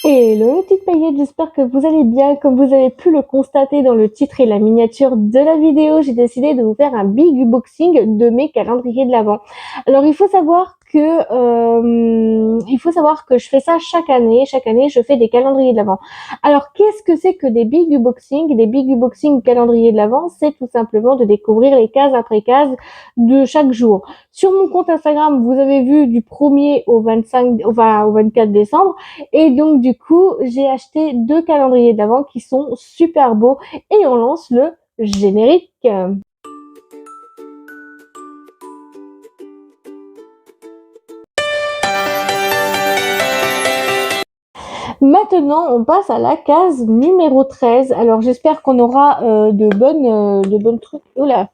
Hello les petites paillettes, j'espère que vous allez bien. Comme vous avez pu le constater dans le titre et la miniature de la vidéo, j'ai décidé de vous faire un big unboxing de mes calendriers de l'Avent. Alors il faut savoir que je fais ça chaque année. Chaque année, je fais des calendriers de l'Avent. Alors qu'est-ce que c'est que des big unboxings? Des big unboxings calendriers de l'Avent, c'est tout simplement de découvrir les cases après cases de chaque jour. Sur mon compte Instagram, vous avez vu du 1er au 25, au 24 décembre. Et donc, du coup, j'ai acheté 2 calendriers d'avant qui sont super beaux et on lance le générique. Maintenant, on passe à la case numéro 13. Alors, j'espère qu'on aura de bonnes trucs. Oula,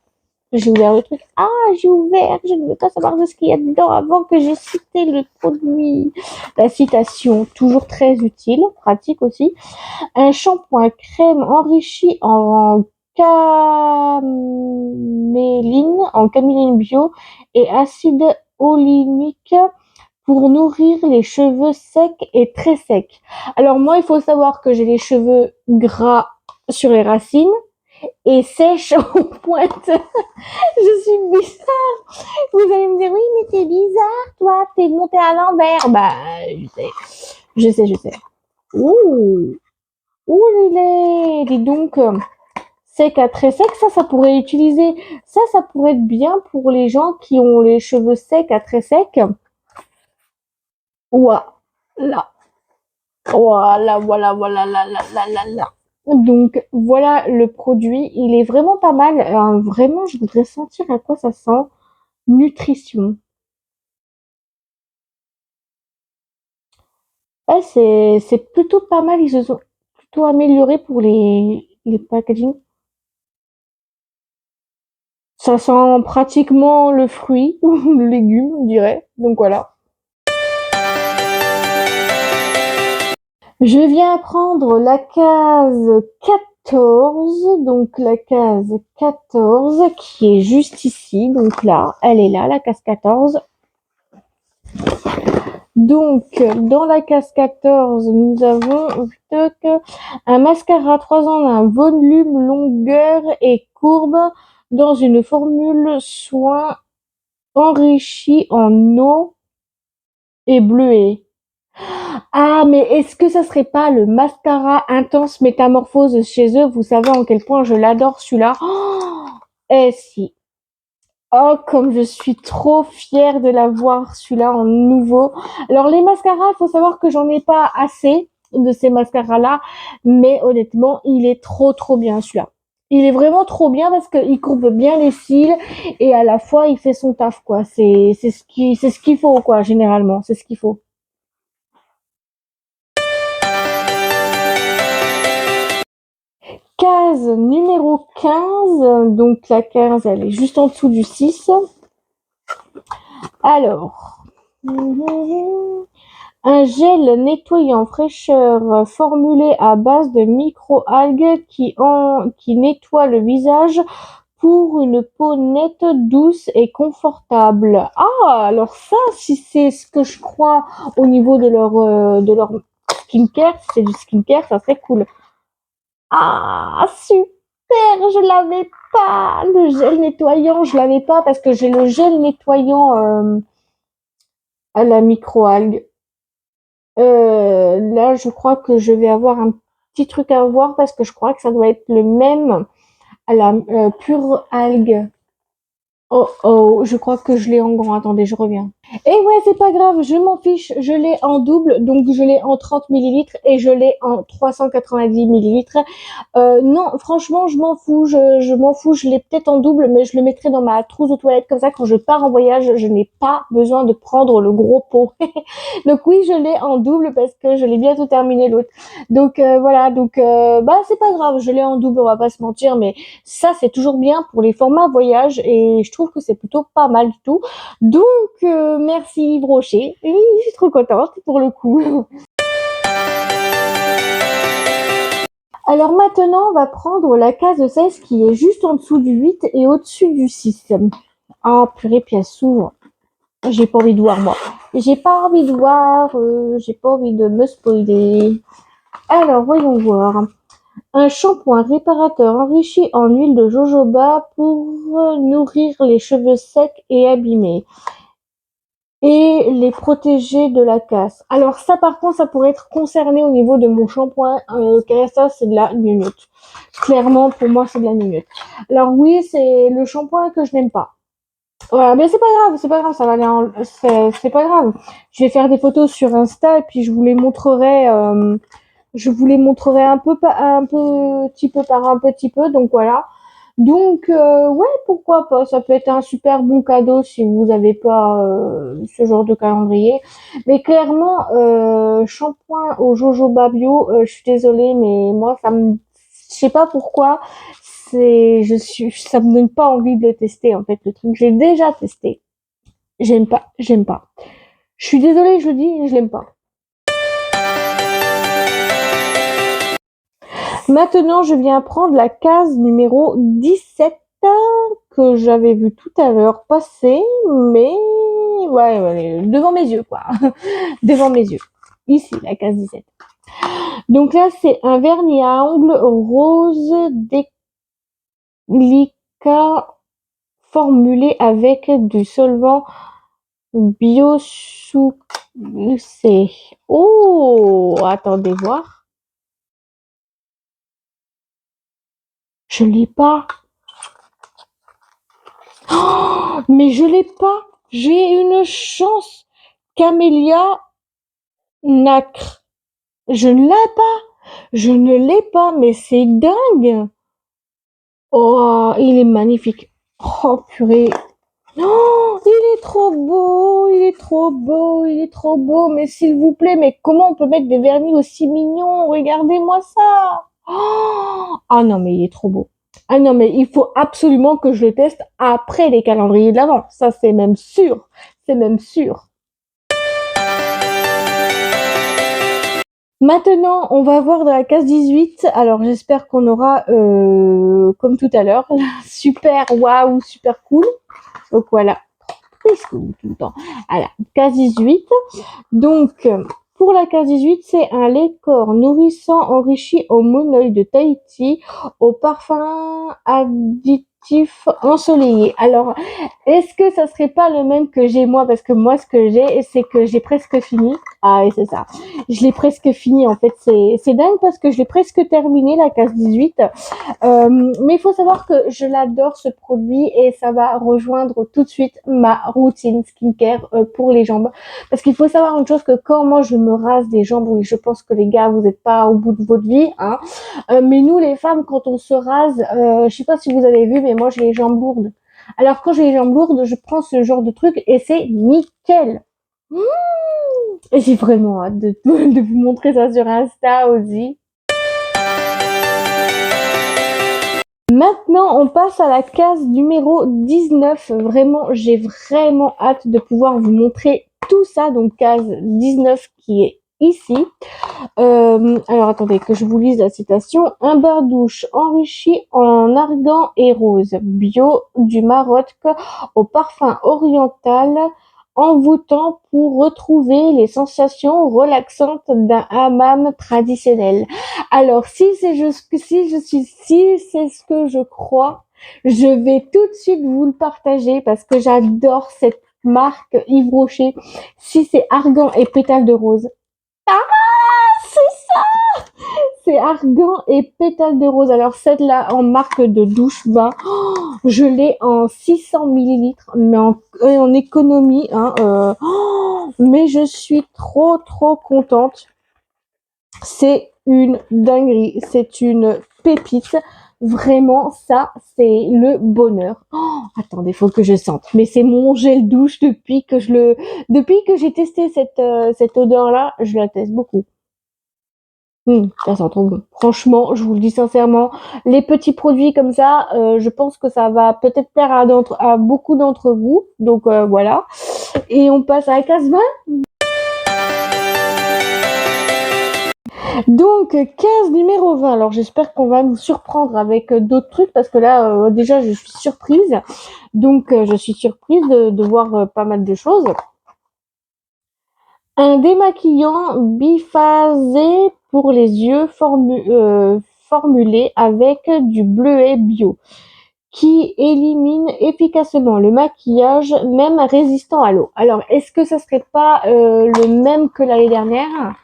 j'ai ouvert le truc. Ah, j'ai ouvert. Je ne veux pas savoir de ce qu'il y a dedans avant que j'ai cité le produit. La citation, toujours très utile, pratique aussi. Un shampoing crème enrichi en caméline bio et acide olénique pour nourrir les cheveux secs et très secs. Alors moi, il faut savoir que j'ai les cheveux gras sur les racines et sèches en pointe. Je suis bizarre. Vous allez me dire, oui, mais t'es bizarre, toi, t'es monté à l'envers. Bah, je sais. Ouh, ouh, dis donc. Sec à très sec, ça pourrait utiliser, ça pourrait être bien pour les gens qui ont les cheveux secs à très secs. Voilà, voilà, là. Donc voilà le produit, il est vraiment pas mal. Vraiment, je voudrais sentir à quoi ça sent. Nutrition. Ouais, c'est plutôt pas mal. Ils se sont plutôt améliorés pour les packaging. Ça sent pratiquement le fruit ou le légume, on dirait. Donc voilà. Je viens prendre la case 14, donc la case 14 qui est juste ici, donc là, elle est là, la case 14. Donc, dans la case 14, nous avons un mascara 3 en 1, volume, longueur et courbe dans une formule soin enrichie en eau et bleuet. Ah, mais est-ce que ça serait pas le mascara intense métamorphose chez eux? Vous savez en quel point je l'adore celui-là. Oh, eh si. Oh, comme je suis trop fière de l'avoir celui-là en nouveau. Alors les mascaras, il faut savoir que j'en ai pas assez de ces mascaras-là, mais honnêtement, il est trop bien celui-là. Il est vraiment trop bien parce qu'il courbe bien les cils et à la fois il fait son taf quoi. C'est ce qu'il faut quoi généralement, c'est ce qu'il faut. Case numéro 15, donc la 15 elle est juste en dessous du 6. Alors, un gel nettoyant fraîcheur formulé à base de micro-algues qui nettoie le visage pour une peau nette, douce et confortable. Ah, alors ça, si c'est ce que je crois au niveau de leur skincare, si c'est du skincare, ça serait cool. Ah, super, je l'avais pas. Le gel nettoyant, je l'avais pas parce que j'ai le gel nettoyant à la microalgue. Là, je crois que je vais avoir un petit truc à voir parce que je crois que ça doit être le même à la pure algue. Oh oh, je crois que je l'ai en grand. Attendez, je reviens. Et ouais, c'est pas grave, je m'en fiche. Je l'ai en double, donc je l'ai en 30 millilitres et je l'ai en 390 millilitres. Non, franchement, je m'en fous. Je m'en fous. Je l'ai peut-être en double, mais je le mettrai dans ma trousse aux toilettes comme ça. Quand je pars en voyage, je n'ai pas besoin de prendre le gros pot. Donc oui, je l'ai en double parce que je l'ai bientôt terminé l'autre. Donc voilà. Donc bah c'est pas grave. Je l'ai en double. On va pas se mentir, mais ça c'est toujours bien pour les formats voyage et je trouve que c'est plutôt pas mal du tout. Donc merci Yves Rocher. Je suis trop contente pour le coup. Alors maintenant, on va prendre la case 16 qui est juste en dessous du 8 et au-dessus du 6. Ah, purée, puis elle s'ouvre. J'ai pas envie de voir, moi. J'ai pas envie de voir, j'ai pas envie de me spoiler. Alors, voyons voir. Un shampoing réparateur enrichi en huile de jojoba pour nourrir les cheveux secs et abîmés et les protéger de la casse. Alors ça, par contre, ça pourrait être concerné au niveau de mon shampoing. Ça, c'est de la gnognotte. Clairement, pour moi, c'est de la gnognotte. Alors oui, c'est le shampoing que je n'aime pas. Ouais, mais c'est pas grave, ça va aller c'est pas grave. Je vais faire des photos sur Insta et puis je vous les montrerai un petit peu par un petit peu, donc voilà. Donc, ouais, pourquoi pas, ça peut être un super bon cadeau si vous avez pas ce genre de calendrier. Mais clairement, shampoing au jojoba bio, je suis désolée, mais moi, je sais pas pourquoi, ça me donne pas envie de le tester, en fait, le truc. J'ai déjà testé. J'aime pas. Je suis désolée, je le dis, je l'aime pas. Maintenant, je viens prendre la case numéro 17 que j'avais vu tout à l'heure passer, mais ouais, devant mes yeux, quoi. Devant mes yeux. Ici, la case 17. Donc là, c'est un vernis à ongles rose délicat formulé avec du solvant biosourcé. Oh, attendez voir. Je l'ai pas. Oh, mais je l'ai pas. J'ai une chance. Camélia nacre. Je ne l'ai pas. Je ne l'ai pas, mais c'est dingue. Oh, il est magnifique. Oh, purée. Oh, il est trop beau, il est trop beau, il est trop beau. Mais s'il vous plaît, mais comment on peut mettre des vernis aussi mignons? Regardez-moi ça. Oh, ah non, mais il est trop beau. Ah non, mais il faut absolument que je le teste après les calendriers de l'Avent. Ça, c'est même sûr. C'est même sûr. Maintenant, on va voir dans la case 18. Alors, j'espère qu'on aura, comme tout à l'heure, super waouh, super cool. Donc voilà, presque tout le temps. Voilà, case 18. Donc, pour la case 18, c'est un lait corps nourrissant enrichi au monoeil de Tahiti, au parfum additif ensoleillé. Alors, est-ce que ça serait pas le même que j'ai moi? Parce que moi, ce que j'ai, c'est que j'ai presque fini. Ah, et c'est ça. Je l'ai presque fini, en fait. C'est dingue parce que je l'ai presque terminé, la case 18. Mais il faut savoir que je l'adore, ce produit, et ça va rejoindre tout de suite ma routine skincare pour les jambes. Parce qu'il faut savoir une chose, que quand moi je me rase des jambes, oui, je pense que les gars, vous n'êtes pas au bout de votre vie, hein. Mais nous, les femmes, quand on se rase, je sais pas si vous avez vu, mais moi j'ai les jambes lourdes. Alors quand j'ai les jambes lourdes, je prends ce genre de truc et c'est nickel. Mmh. Et j'ai vraiment hâte de vous montrer ça sur Insta aussi. Maintenant, on passe à la case numéro 19. Vraiment, j'ai vraiment hâte de pouvoir vous montrer tout ça. Donc, case 19 qui est ici. Alors, attendez que je vous lise la citation. Un bain douche enrichi en argan et rose, bio du Maroc au parfum oriental, envoûtant pour retrouver les sensations relaxantes d'un hammam traditionnel. Alors, si c'est ce que je crois, je vais tout de suite vous le partager parce que j'adore cette marque Yves Rocher. Si c'est argan et pétales de rose. Ah, c'est ça! C'est argan et pétales de rose. Alors, celle-là, en marque de douche-bain, je l'ai en 600 millilitres, mais en économie, hein, mais je suis trop contente. C'est une dinguerie, c'est une pépite. Vraiment, ça, c'est le bonheur. Oh, attendez, faut que je sente. Mais c'est mon gel douche depuis que j'ai testé cette odeur-là, je la teste beaucoup. Ça sent trop bon. Franchement, je vous le dis sincèrement, les petits produits comme ça, je pense que ça va peut-être plaire à beaucoup d'entre vous. Donc voilà. Et on passe à la case 20. Donc, case numéro 20. Alors, j'espère qu'on va nous surprendre avec d'autres trucs parce que là, déjà, je suis surprise. Donc, je suis surprise de voir pas mal de choses. Un démaquillant biphasé pour les yeux formulé avec du bleuet bio, qui élimine efficacement le maquillage, même résistant à l'eau. Alors, est-ce que ça serait pas le même que l'année dernière?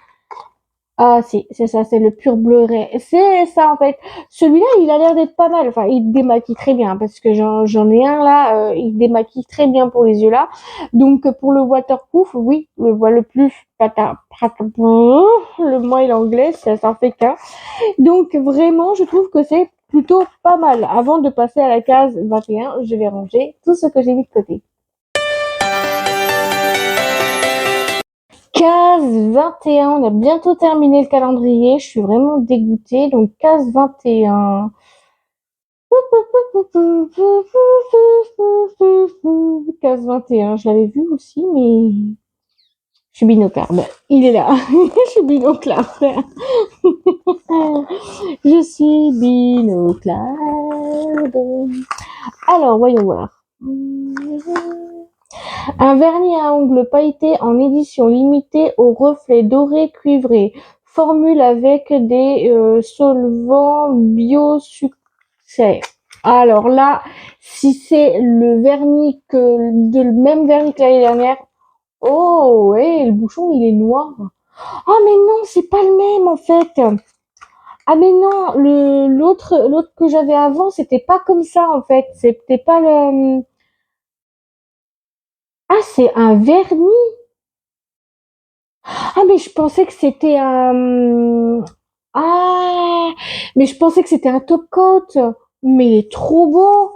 Ah si, c'est ça, c'est le pur Blu-ray. C'est ça en fait. Celui-là, il a l'air d'être pas mal. Enfin, il démaquille très bien parce que j'en ai un là, il démaquille très bien pour les yeux là. Donc pour le waterproof, oui, le voit le plus le moi et l'anglais, ça en fait qu'un. Donc vraiment, je trouve que c'est plutôt pas mal. Avant de passer à la case 21, je vais ranger tout ce que j'ai mis de côté. Case 21, on a bientôt terminé le calendrier, je suis vraiment dégoûtée. Donc case 21. Case 21, je l'avais vu aussi, mais je suis binoclard. Ben, il est là. Je suis binoclard. Je suis binoclard. Alors, voyons voir. Un vernis à ongles pailleté en édition limitée aux reflets dorés cuivrés. Formule avec des solvants biosuccès. Alors là, si c'est le vernis le même vernis que l'année dernière, oh ouais, le bouchon il est noir. Ah mais non, c'est pas le même en fait. Ah mais non, l'autre que j'avais avant, c'était pas comme ça en fait. C'était pas le. Ah, c'est un vernis. Ah, mais je pensais que c'était un. Ah, mais je pensais que c'était un top coat. Mais il est trop beau.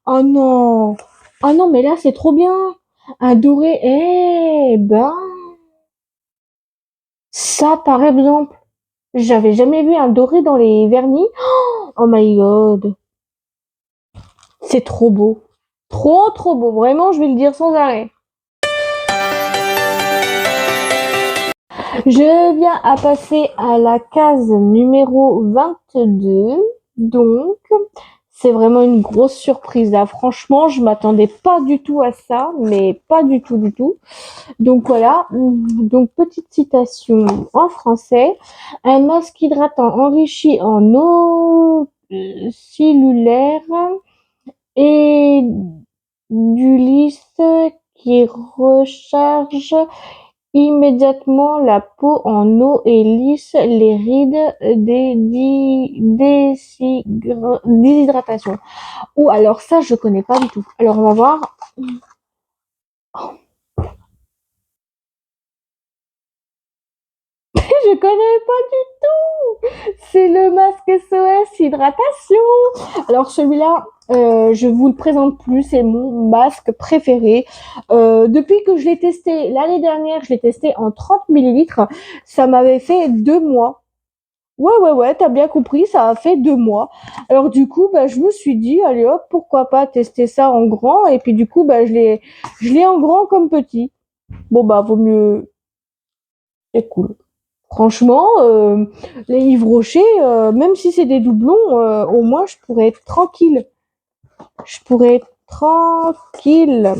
Oh non. Oh non, mais là, c'est trop bien. Un doré. Eh ben, ça, par exemple, j'avais jamais vu un doré dans les vernis. Oh my god. C'est trop beau. Trop, trop beau. Vraiment, je vais le dire sans arrêt. Je viens à passer à la case numéro 22. Donc, c'est vraiment une grosse surprise là. Franchement, je m'attendais pas du tout à ça, mais pas du tout, du tout. Donc voilà. Donc, petite citation en français. Un masque hydratant enrichi en eau cellulaire et du lisse qui recharge immédiatement la peau en eau et lisse les rides déshydratation. Ou alors ça, je connais pas du tout. Alors on va voir. Je connais pas du tout. C'est le masque SOS hydratation. Alors celui-là, je vous le présente plus. C'est mon masque préféré. Depuis que je l'ai testé l'année dernière, je l'ai testé en 30 millilitres. Ça m'avait fait 2 mois. Ouais, t'as bien compris, ça a fait 2 mois. Alors du coup, bah, je me suis dit, allez hop, pourquoi pas tester ça en grand. Et puis du coup, bah, je l'ai en grand comme petit. Bon bah, vaut mieux, c'est cool. Franchement, les Yves Rocher, même si c'est des doublons, au moins je pourrais être tranquille. Je pourrais être tranquille.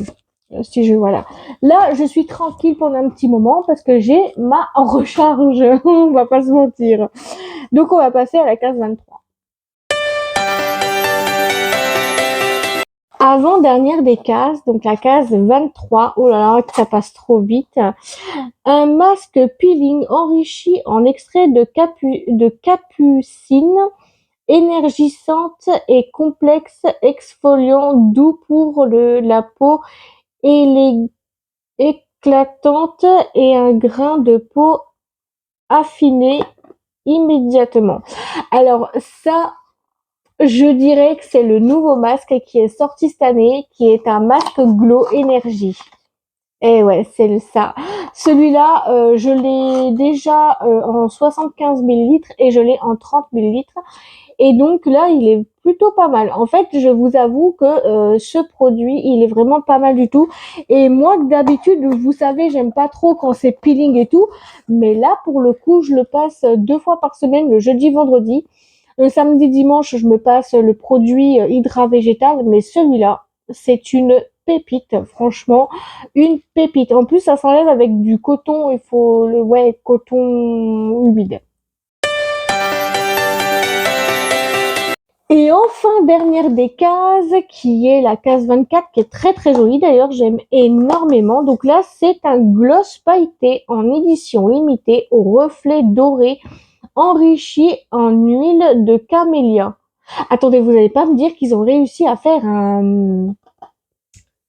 Si je voilà. Là, je suis tranquille pendant un petit moment parce que j'ai ma recharge. On va pas se mentir. Donc on va passer à la case 23. Avant-dernière des cases, donc la case 23. Oh là là, ça passe trop vite. Un masque peeling enrichi en extrait de capucine, énergisante et complexe, exfoliant, doux pour la peau éclatante et un grain de peau affiné immédiatement. Alors ça, je dirais que c'est le nouveau masque qui est sorti cette année, qui est un masque Glow Énergie. Eh ouais, c'est ça. Celui-là, je l'ai déjà en 75 millilitres et je l'ai en 30 millilitres. Et donc là, il est plutôt pas mal. En fait, je vous avoue que ce produit, il est vraiment pas mal du tout. Et moi, d'habitude, vous savez, j'aime pas trop quand c'est peeling et tout. Mais là, pour le coup, je le passe 2 fois par semaine, le jeudi, vendredi. Le samedi, dimanche, je me passe le produit Hydra Végétal. Mais celui-là, c'est une pépite, franchement, une pépite. En plus, ça s'enlève avec du coton, il faut le, ouais, coton humide. Et enfin, dernière des cases, qui est la case 24, qui est très très jolie d'ailleurs, j'aime énormément. Donc là, c'est un gloss pailleté en édition limitée au reflet doré, enrichi en huile de camélia. Attendez, vous n'allez pas me dire qu'ils ont réussi à faire un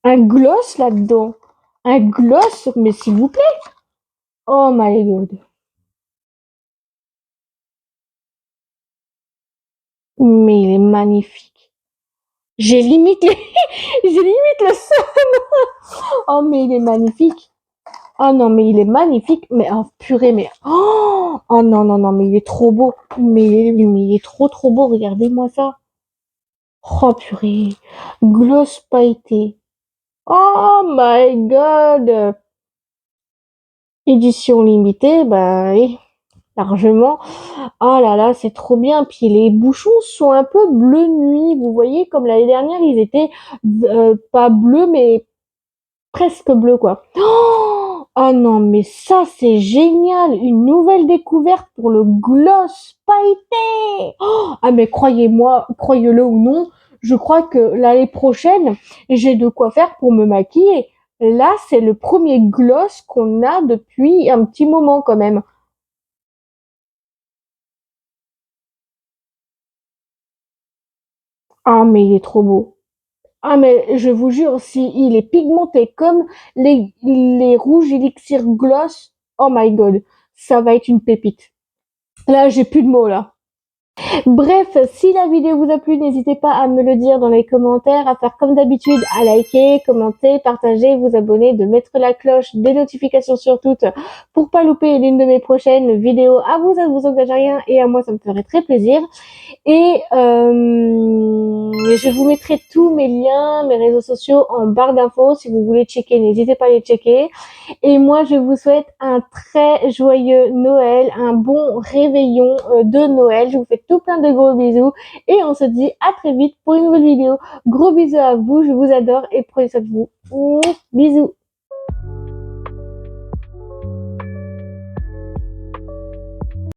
gloss là-dedans? Un gloss, mais s'il vous plaît. Oh my god. Mais il est magnifique. J'ai limite, j'ai limite le seum. Oh, mais il est magnifique. Oh non, mais il est magnifique. Mais oh purée, mais oh non, non, non, mais il est trop beau. Mais il est trop, trop beau. Regardez-moi ça. Oh purée. Gloss pailleté. Oh my god. Édition limitée, bah oui, largement. Oh là là, c'est trop bien. Puis les bouchons sont un peu bleu nuit. Vous voyez, comme l'année dernière, ils étaient pas bleus, mais presque bleus, quoi. Oh non, mais ça, c'est génial. Une nouvelle découverte pour le gloss pailleté. Ah, mais croyez-moi, croyez-le ou non, je crois que l'année prochaine, j'ai de quoi faire pour me maquiller. Là, c'est le premier gloss qu'on a depuis un petit moment quand même. Ah, mais il est trop beau. Ah, mais je vous jure, si il est pigmenté comme les rouges élixir gloss, oh my god, ça va être une pépite. Là, j'ai plus de mots là. Bref, si la vidéo vous a plu, n'hésitez pas à me le dire dans les commentaires, à faire comme d'habitude, à liker, commenter, partager, vous abonner, de mettre la cloche, des notifications sur toutes pour pas louper l'une de mes prochaines vidéos. À vous, ça ne vous engage à rien et à moi, ça me ferait très plaisir. Et je vous mettrai tous mes liens, mes réseaux sociaux en barre d'infos. Si vous voulez checker, n'hésitez pas à les checker. Et moi, je vous souhaite un très joyeux Noël, un bon réveillon de Noël. Je vous fais tout plein de gros bisous. Et on se dit à très vite pour une nouvelle vidéo. Gros bisous à vous, je vous adore et prenez soin de vous. Bisous.